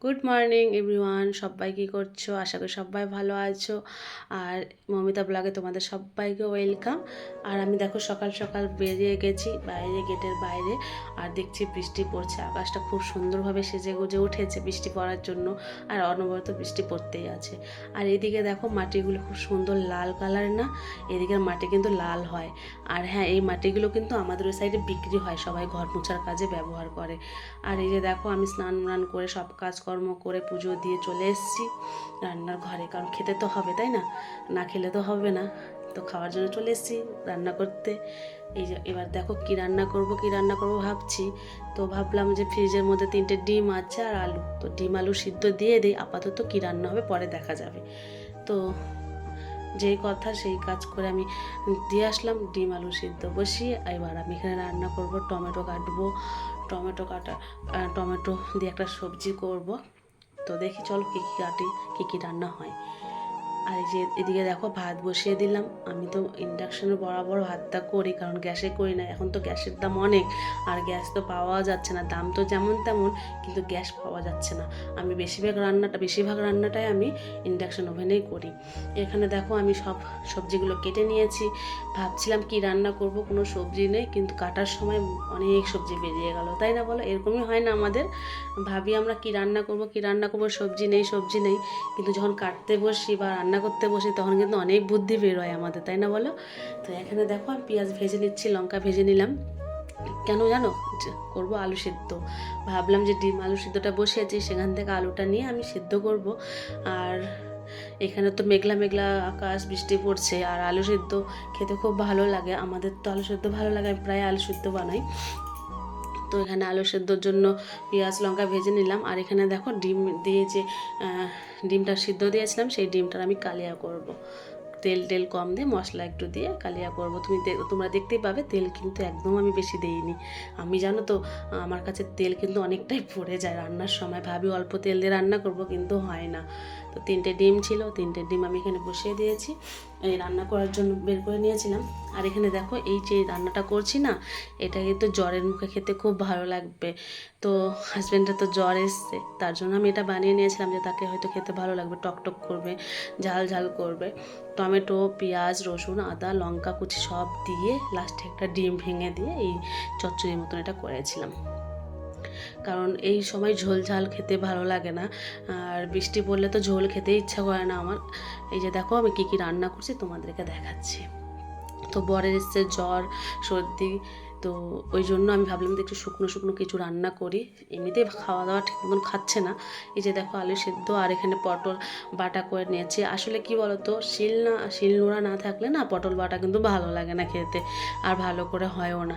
Good morning everyone, সবাই কী করছো? আশা করি সবাই ভালো আছো। আর মমিতা ব্লগে তোমাদের সবাইকে ওয়েলকাম। আর আমি দেখো সকাল সকাল বেরিয়ে গেছি বাইরে, গেটের বাইরে। আর দেখছি বৃষ্টি পড়ছে, আকাশটা খুব সুন্দরভাবে সেজে গুজে উঠেছে বৃষ্টি পড়ার জন্য। আর অনবরত বৃষ্টি পড়তেই আছে। আর এদিকে দেখো মাটিগুলো খুব সুন্দর লাল কালার না, এদিকের মাটি কিন্তু লাল হয়। আর হ্যাঁ, এই মাটিগুলো কিন্তু আমাদের ওই সাইডে বিক্রি হয়, সবাই ঘর মোছার কাজে ব্যবহার করে। আর এই যে দেখো আমি স্নান করে সব কাজকর্ম করে পুজো দিয়ে চলে এসেছি রান্নার ঘরে, কারণ খেতে তো হবে, তাই না? না খেলে তো হবে না। তো খাওয়ার জন্য চলে এসেছি রান্না করতে। এই যে এবার দেখো কি রান্না করব ভাবছি। তো ভাবলাম যে ফ্রিজের মধ্যে 3টে ডিম আছে আর আলু, তো ডিম আলু সিদ্ধ দিয়ে দিই, আপাতত কি রান্না হবে পরে দেখা যাবে। তো যেই কথা সেই কাজ করে আমি দিয়ে আসলাম, ডিম আলু সিদ্ধ বসিয়ে এবার আমি এখানে রান্না করব। টমেটো কাটবো, টমেটো দিয়ে একটা সবজি করব। তো দেখি চলো কী কী কাটি, কী কী রান্না হয়। আর এই যে এদিকে দেখো ভাত বসিয়ে দিলাম। আমি তো ইন্ডাকশানে বরাবর ভাতটা করি, কারণ গ্যাসে করি না। এখন তো গ্যাসের দাম অনেক, আর গ্যাস তো পাওয়া যাচ্ছে না, দাম তো যেমন তেমন, কিন্তু গ্যাস পাওয়া যাচ্ছে না। আমি বেশিরভাগ রান্নাটাই আমি ইন্ডাকশান ওভেনেই করি। এখানে দেখো আমি সব সবজিগুলো কেটে নিয়েছি। ভাবছিলাম কি রান্না করব, কোনো সবজি নেই, কিন্তু কাটার সময় অনেক সবজি বেরিয়ে গেল, তাই না বলো? এরকমই হয় না আমাদের? ভাবি আমরা কি রান্না করব, সবজি নেই, কিন্তু যখন কাটতে বসি বা রান্না করতে বসি তখন কিন্তু অনেক বুদ্ধি বের হয় আমাদের, তাই না বলো? তো এখানে দেখো আমি পেঁয়াজ ভেজে নিচ্ছি, লঙ্কা ভেজে নিলাম। কেন জানো? করব আলু সিদ্ধ। ভাবলাম যে ডিম আলু সিদ্ধটা বসিয়েছি, সেখান থেকে আলুটা নিয়ে আমি সিদ্ধ করব। আর এখানে তো মেঘলা মেঘলা আকাশ, বৃষ্টি পড়ছে, আর আলু সিদ্ধ খেতে খুব ভালো লাগে। আমাদের তো আলু সিদ্ধ ভালো লাগে, আমি প্রায় আলু সিদ্ধ বানাই। তো এখানে আলু সেদ্ধর জন্য পেঁয়াজ লঙ্কা ভেজে নিলাম। আর এখানে দেখো ডিম দিয়ে যে ডিমটা সিদ্ধ দিয়েছিলাম, সেই ডিমটার আমি কালিয়া করব। তেল কম দিয়ে মশলা একটু দিয়ে কালিয়া করব। তোমরা দেখতেই পাবে, তেল কিন্তু একদম আমি বেশি দিইনি। আমি জানো তো, আমার কাছে তেল কিন্তু অনেকটাই পড়ে যায় রান্নার সময়। ভাবি অল্প তেল দিয়ে রান্না করব, কিন্তু হয় না। তো 3টে ডিম ছিল, 3টে ডিম আমি এখানে বসিয়ে দিয়েছি, এই রান্না করার জন্য বের করে নিয়েছিলাম। আর এখানে দেখো এই যে রান্নাটা করছি না, এটা কিন্তু জ্বরের মুখে খেতে খুব ভালো লাগবে। তো হাজব্যান্ডের তো জ্বর এসছে, তার জন্য আমি এটা বানিয়ে নিয়েছিলাম যে তাকে হয়তো খেতে ভালো লাগবে, টকটক করবে, ঝাল ঝাল করবে। টমেটো, পেঁয়াজ, রসুন, আদা, লঙ্কা কুচি সব দিয়ে লাস্টে একটা ডিম ভেঙে দিয়ে এই চচ্চড়ির মতন এটা করেছিলাম। কারণ এই সময় ঝোল ঝাল খেতে ভালো লাগে না, আর বৃষ্টি পড়লে তো ঝোল খেতে ইচ্ছা করে না আমার। এই যে দেখো আমি কী কী রান্না করছি তোমাদেরকে দেখাচ্ছি। তো বরের এসছে জ্বর, সর্দি, তো ওই জন্য আমি ভাবলাম যে একটু শুকনো শুকনো কিছু রান্না করি। এমনিতেই খাওয়া দাওয়া ঠিক মতন খাচ্ছে না। এই যে দেখো আলু সেদ্ধ, আর এখানে পটল বাটা করে নিয়েছি। আসলে কি বলতো, শিল নোড়া না থাকলে না পটল বাটা কিন্তু ভালো লাগে না খেতে, আর ভালো করে হয়ও না।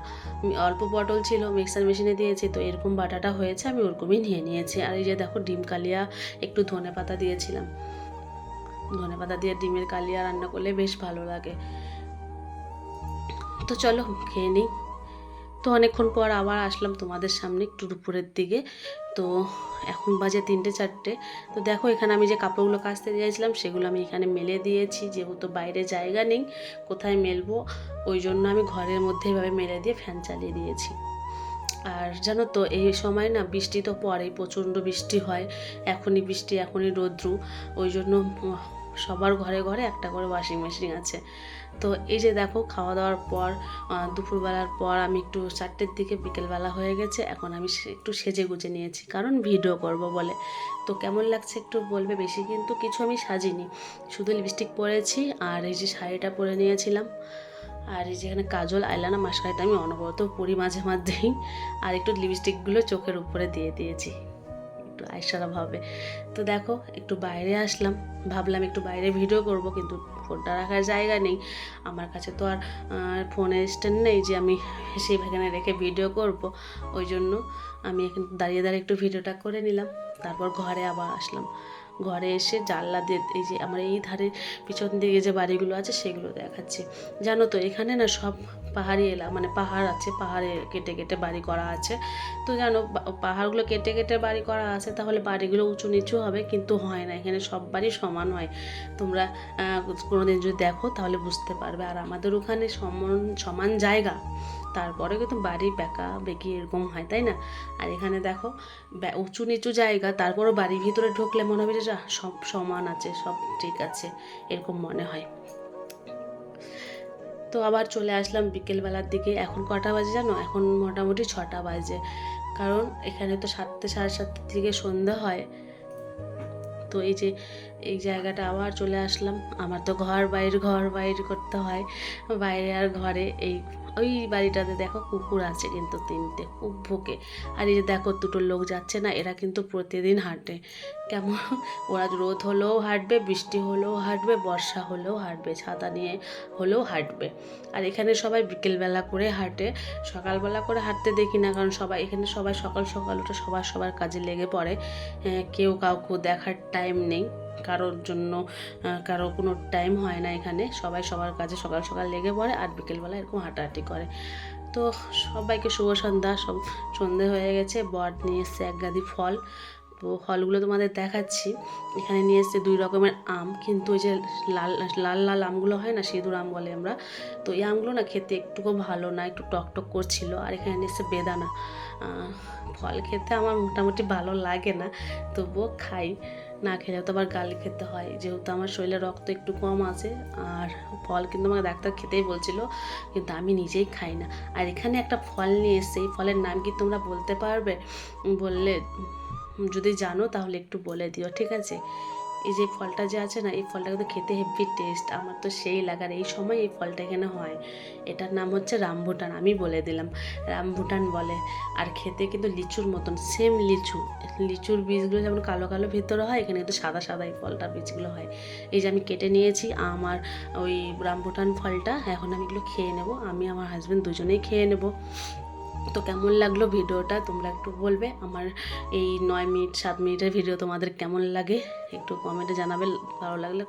অল্প পটল ছিল, মিক্সার মেশিনে দিয়েছি, তো এরকম বাটাটা হয়েছে, আমি ওরকমই নিয়ে নিয়েছি। আর এই যে দেখো ডিম কালিয়া, একটু ধনেপাতা দিয়েছিলাম। ধনেপাতা দিয়ে ডিমের কালিয়া রান্না করলে বেশ ভালো লাগে। তো চলো খেয়ে নিই। তো অনেকক্ষণ পর আবার আসলাম তোমাদের সামনে একটু দুপুরের দিকে। তো এখন বাজে 3টে 4টে। তো দেখো এখানে আমি যে কাপড়গুলো কাচতে দিয়েছিলাম সেগুলো আমি এখানে মেলে দিয়েছি, যেহেতু বাইরে জায়গা নেই কোথায় মেলবো, ওই জন্য আমি ঘরের মধ্যে এভাবে মেলে দিয়ে ফ্যান চালিয়ে দিয়েছি। আর জানো তো এই সময় না বৃষ্টি তো পড়েই, প্রচণ্ড বৃষ্টি হয়, এখনই বৃষ্টি এখনই রৌদ্রু, ওই জন্য সবার ঘরে ঘরে একটা করে ওয়াশিং মেশিন আছে। তো এই যে দেখো খাওয়া দাওয়ার পর, দুপুরবেলার পর আমি একটু 4টের দিকে, বিকেলবেলা হয়ে গেছে, এখন আমি একটু সেজে গুজে নিয়েছি, কারণ ভিডিও করব বলে। তো কেমন লাগছে একটু বলবে। বেশি কিন্তু কিছু আমি সাজিনি, শুধু লিপস্টিক পরেছি, আর এই যে শাড়িটা পরে নিয়েছিলাম, আর এই যেখানে কাজল, আইলানা, মাস্কারাটা আমি অনবরত পরি মাঝে মাঝেই, আর একটু লিপস্টিকগুলো চোখের উপরে দিয়ে দিয়েছি একটু আইশ্যাডো ভাবে। তো দেখো একটু বাইরে আসলাম, ভাবলাম একটু বাইরে ভিডিও করব, কিন্তু ফোনটা রাখার জায়গা নেই আমার কাছে, তো আর ফোনের স্ট্যান্ড নেই যে আমি সেইখানে রেখে ভিডিও করব। ওই জন্য আমি এখানে দাঁড়িয়ে দাঁড়িয়ে একটু ভিডিওটা করে নিলাম। তারপর ঘরে আবার আসলাম, ঘরে এসে জানলা দিয়ে এই যে আমার এই ধারে পিছন দিকে যে বাড়িগুলো আছে সেগুলো দেখাচ্ছি। জানো তো এখানে না সব পাহাড়ি মানে পাহাড় আছে, পাহাড়ে কেটে কেটে বাড়ি করা আছে। তো জানো পাহাড়গুলো কেটে কেটে বাড়ি করা আছে, তাহলে বাড়িগুলো উঁচু নিচু হবে, কিন্তু হয় না, এখানে সব বাড়ি সমান হয়। তোমরা কোনো দিন যদি দেখো তাহলে বুঝতে পারবে। আর আমাদের ওখানে সমান সমান জায়গা, তারপরে কিন্তু বাড়ি বেঁকা বেঁকি এরকম হয়, তাই না? আর এখানে দেখো উঁচু নিচু জায়গা, তারপরও বাড়ির ভিতরে ঢুকলে মনে হবে যে সব সমান আছে, সব ঠিক আছে, এরকম মনে হয়। তো আবার চলে আসলাম বিকেলবেলার দিকে। এখন কটা বাজে জানো? এখন মোটামুটি 6টা বাজে, কারণ এখানে তো 7টে সাড়ে 7টার দিকে সন্ধ্যা হয়। তো এই জায়গাটা আবার চলে আসলাম। আমার তো ঘর বাইরে করতে হয়, বাইরে আর ঘরে। ওই বাড়িটাতে দেখো কুকুর আছে কিন্তু 3টে, খুব ভোকে। আর এই যে দেখো দুটো লোক যাচ্ছে না, এরা কিন্তু প্রতিদিন হাঁটে। কেমন, ওরা রোদ হলেও হাঁটবে, বৃষ্টি হলেও হাঁটবে, বর্ষা হলেও হাঁটবে, ছাতা নিয়ে হলেও হাঁটবে। আর এখানে সবাই বিকেলবেলা করে হাঁটে, সকালবেলা করে হাঁটতে দেখি না, কারণ এখানে সবাই সকাল সকাল উঠে সবার কাজে লেগে পড়ে। কেউ কাউকে দেখার টাইম নেই, কারোর জন্য কারো কোনো টাইম হয় না। এখানে সবাই সবার কাজে সকাল সকাল লেগে পড়ে আর বিকেলবেলা এরকম হাঁটাহাঁটি করে। তো সবাইকে শুভ সন্ধ্যা। সন্ধে হয়ে গেছে। বর নিয়ে এসছে 1 গাদি ফল। তো ফলগুলো তোমাদের দেখাচ্ছি। এখানে নিয়ে এসছে 2 রকমের আম, কিন্তু ওই যে লাল লাল লাল আমগুলো হয় না, সিঁদুর আম বলে আমরা, তো এই আমগুলো না খেতে একটুকু ভালো না, একটু টক টক করছিল। আর এখানে নিয়ে এসছে বেদানা। ফল খেতে আমার মোটামুটি ভালো লাগে না, তবুও খাই, না খেলে তো আবার গালি খেতে হয়, যেহেতু আমার শরীরে রক্ত একটু কম আছে। আর ফল কিন্তু আমাকে ডাক্তার খেতেই বলছিল, কিন্তু আমি নিজেই খাই না। আর এখানে একটা ফল নিয়ে এসছে, এই ফলের নাম কি তোমরা বলতে পারবে? বললে, যদি জানো তাহলে একটু বলে দিও, ঠিক আছে? এই যে ফলটা যে আছে না, এই ফলটা কিন্তু খেতে হেভি টেস্ট, আমার তো সেই লাগার। এই সময় এই ফলটা এখানে হয়। এটার নাম হচ্ছে রামভুটান, আমি বলে দিলাম, রামভুটান বলে। আর খেতে কিন্তু লিচুর মতন, সেম লিচুর বীজগুলো যেমন কালো কালো ভেতরে হয়, এখানে কিন্তু সাদা সাদা এই ফলটার বীজগুলো হয়। এই যে আমি কেটে নিয়েছি আমার ওই রামভুটান ফলটা, এখন আমি এগুলো খেয়ে নেব। আমি আমার হাজব্যান্ড দুজনেই খেয়ে নেব। তো কেমন লাগলো ভিডিওটা তোমরা একটু বলবে। আমার এই 9 মিনিট 7 মিনিটের ভিডিও তোমাদের কেমন লাগে একটু কমেন্টে জানাবে। ভালো লাগলে